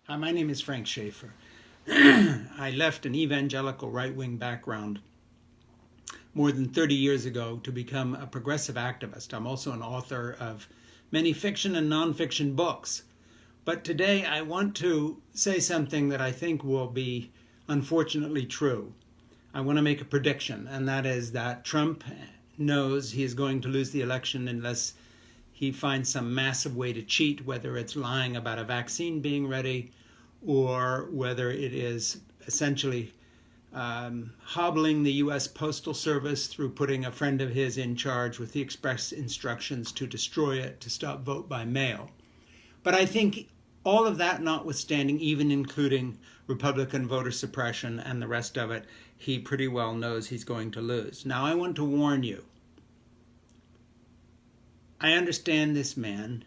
Hi, my name is Frank Schaeffer. I left an evangelical right-wing background more than 30 years ago to become a progressive activist. I'm also an author of many fiction and nonfiction books. But today I want to say something that I think will be unfortunately true. I want to make a prediction, and that is that Trump knows he is going to lose the election unless he finds some massive way to cheat, whether it's lying about a vaccine being ready or whether it is essentially hobbling the U.S. Postal Service through putting a friend of his in charge with the express instructions to destroy it, to stop vote by mail. But I think all of that notwithstanding, even including Republican voter suppression and the rest of it, he pretty well knows he's going to lose. Now, I want to warn you. I understand this man.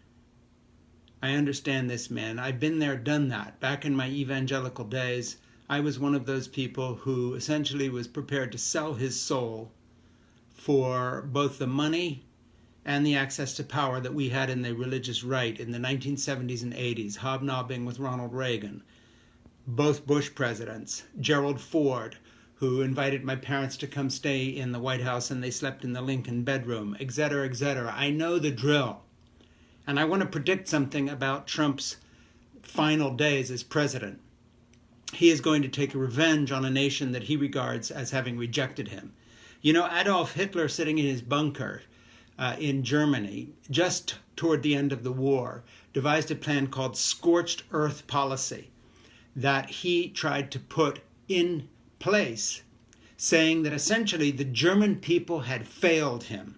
I've been there, done that. Back in my evangelical days, I was one of those people who essentially was prepared to sell his soul for both the money and the access to power that we had in the religious right in the 1970s and 80s, hobnobbing with Ronald Reagan, both Bush presidents, Gerald Ford, who invited my parents to come stay in the White House and they slept in the Lincoln bedroom, etc., etc. I know the drill. And I want to predict something about Trump's final days as president. He is going to take revenge on a nation that he regards as having rejected him. You know, Adolf Hitler, sitting in his bunker in Germany, just toward the end of the war, devised a plan called scorched earth policy that he tried to put in place, saying that essentially the German people had failed him,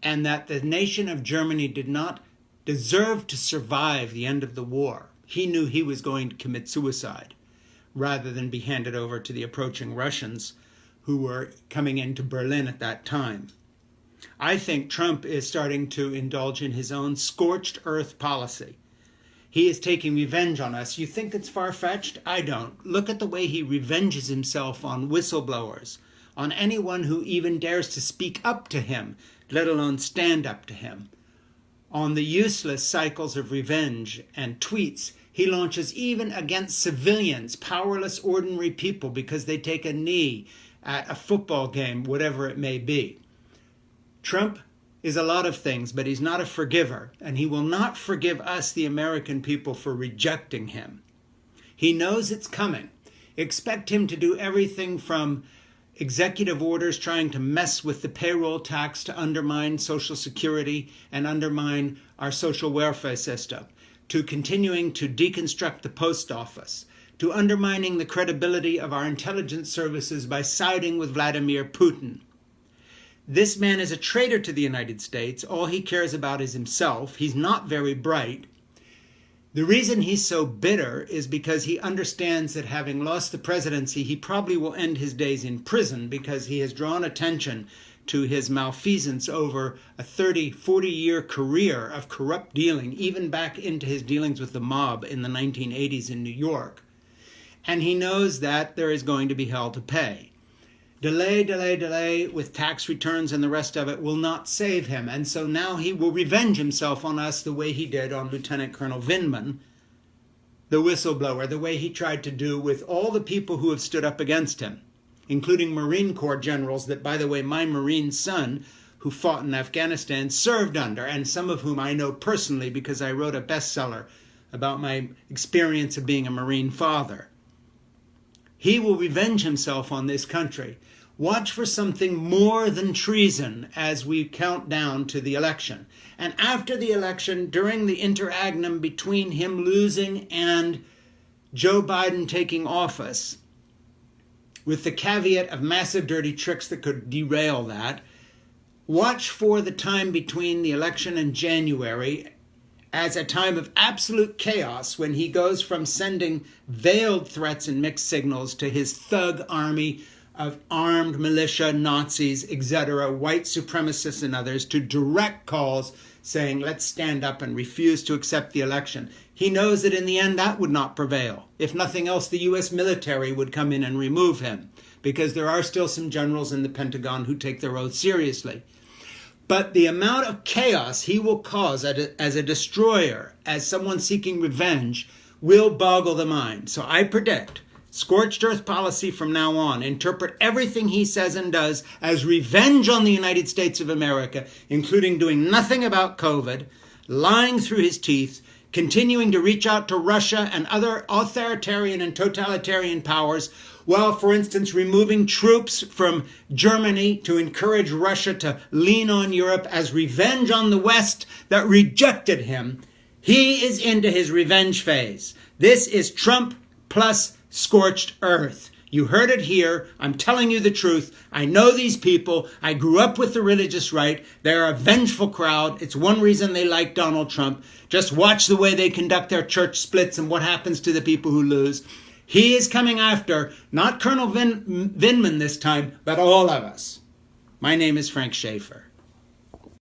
and that the nation of Germany did not deserve to survive the end of the war. He knew he was going to commit suicide rather than be handed over to the approaching Russians who were coming into Berlin at that time. I think Trump is starting to indulge in his own scorched earth policy. He is taking revenge on us. You think it's far-fetched? I don't. Look at the way he revenges himself on whistleblowers, on anyone who even dares to speak up to him, let alone stand up to him. On the useless cycles of revenge and tweets he launches even against civilians, powerless, ordinary people, because they take a knee at a football game, whatever it may be. Trump is a lot of things, but he's not a forgiver, and he will not forgive us, the American people, for rejecting him. He knows it's coming. Expect him to do everything from executive orders trying to mess with the payroll tax to undermine Social Security and undermine our social welfare system, to continuing to deconstruct the post office, to undermining the credibility of our intelligence services by siding with Vladimir Putin. This man is a traitor to the United States. All he cares about is himself. He's not very bright. The reason he's so bitter is because he understands that having lost the presidency, he probably will end his days in prison because he has drawn attention to his malfeasance over a 30, 40-year career of corrupt dealing, even back into his dealings with the mob in the 1980s in New York. And he knows that there is going to be hell to pay. Delay with tax returns and the rest of it will not save him. And so now he will revenge himself on us the way he did on Lieutenant Colonel Vindman, the whistleblower, the way he tried to do with all the people who have stood up against him, including Marine Corps generals that, by the way, my Marine son, who fought in Afghanistan, served under, and some of whom I know personally because I wrote a bestseller about my experience of being a Marine father. He will revenge himself on this country. Watch for something more than treason as we count down to the election. And after the election, during the interregnum between him losing and Joe Biden taking office, with the caveat of massive dirty tricks that could derail that, watch for the time between the election and January as a time of absolute chaos when he goes from sending veiled threats and mixed signals to his thug army of armed militia, Nazis, etc., white supremacists and others, to direct calls saying, let's stand up and refuse to accept the election. He knows that in the end that would not prevail. If nothing else, the U.S. military would come in and remove him, because there are still some generals in the Pentagon who take their oath seriously. But the amount of chaos he will cause as a destroyer, as someone seeking revenge, will boggle the mind. So I predict scorched earth policy from now on. Interpret everything he says and does as revenge on the United States of America, including doing nothing about COVID, lying through his teeth, continuing to reach out to Russia and other authoritarian and totalitarian powers, while, for instance, removing troops from Germany to encourage Russia to lean on Europe as revenge on the West that rejected him. He is into his revenge phase. This is Trump plus scorched earth. You heard it here. I'm telling you the truth. I know these people. I grew up with the religious right. They're a vengeful crowd. It's one reason they like Donald Trump. Just watch the way they conduct their church splits and what happens to the people who lose. He is coming after, not Colonel Vindman this time, but all of us. My name is Frank Schaeffer.